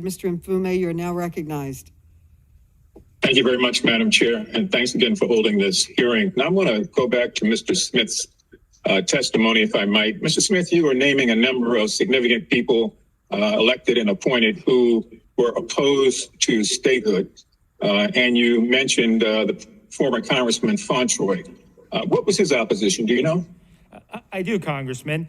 Mr. Mfume, you're now recognized. Thank you very much, Madam Chair, and thanks again for holding this hearing. Now I want to go back to Mr. Smith's testimony, if I might. Mr. Smith, you were naming a number of significant people elected and appointed who were opposed to statehood, and you mentioned the former Congressman Fontroy. What was his opposition? Do you know? I do, Congressman.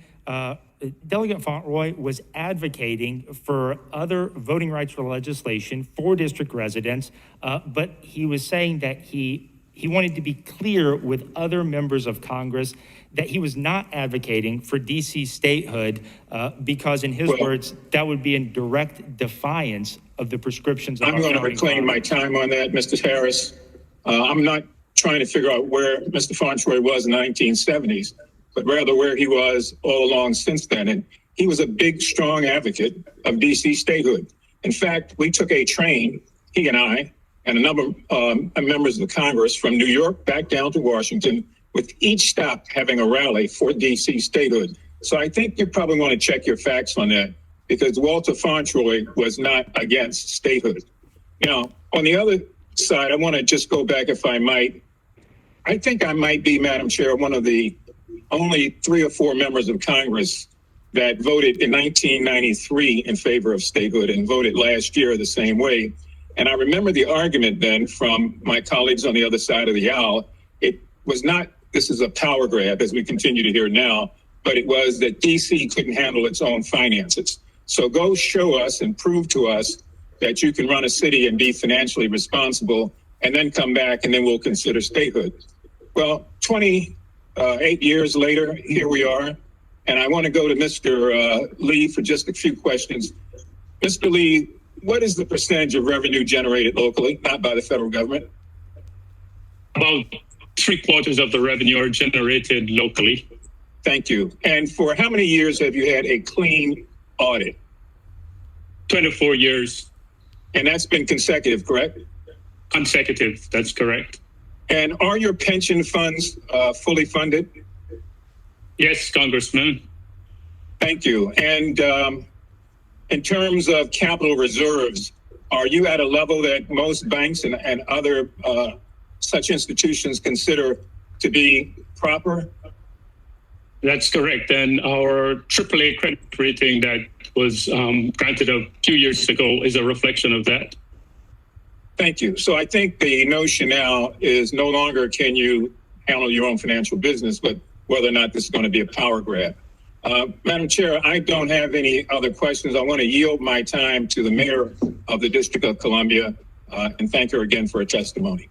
Delegate Fontroy was advocating for other voting rights legislation for district residents, but he was saying that he wanted to be clear with other members of Congress that he was not advocating for DC statehood because, in his words, that would be in direct defiance of the prescriptions of I'm going to reclaim my time on that, Mr. Harris. I'm not trying to figure out where Mr. Fontroy was in the 1970s, but rather where he was all along since then. And he was a big, strong advocate of DC statehood. In fact, we took a train, he and I, and a number of members of the Congress from New York back down to Washington, with each stop having a rally for DC statehood. So I think you probably want to check your facts on that, because Walter Fontroy was not against statehood. Now, on the other side, I want to just go back, if I might. I think I might be, Madam Chair, one of the only 3 or 4 members of Congress that voted in 1993 in favor of statehood and voted last year the same way. And I remember the argument then from my colleagues on the other side of the aisle. It was not, this is a power grab, as we continue to hear now, but it was that DC couldn't handle its own finances. So go show us and prove to us that you can run a city and be financially responsible, and then come back and then we'll consider statehood. Well, 28 years later, here we are. And I want to go to Mr. Lee for just a few questions. Mr. Lee, what is the percentage of revenue generated locally, not by the federal government? About 3/4 of the revenue are generated locally. Thank you. And for how many years have you had a clean audit? 24 years. And that's been consecutive, correct? Consecutive, that's correct. And are your pension funds fully funded? Yes, Congressman. Thank you. And in terms of capital reserves, are you at a level that most banks and other such institutions consider to be proper? That's correct. And our AAA credit rating that was granted a few years ago is a reflection of that. Thank you. So I think the notion now is no longer can you handle your own financial business, but whether or not this is going to be a power grab. Madam Chair, I don't have any other questions. I want to yield my time to the mayor of the District of Columbia and thank her again for her testimony.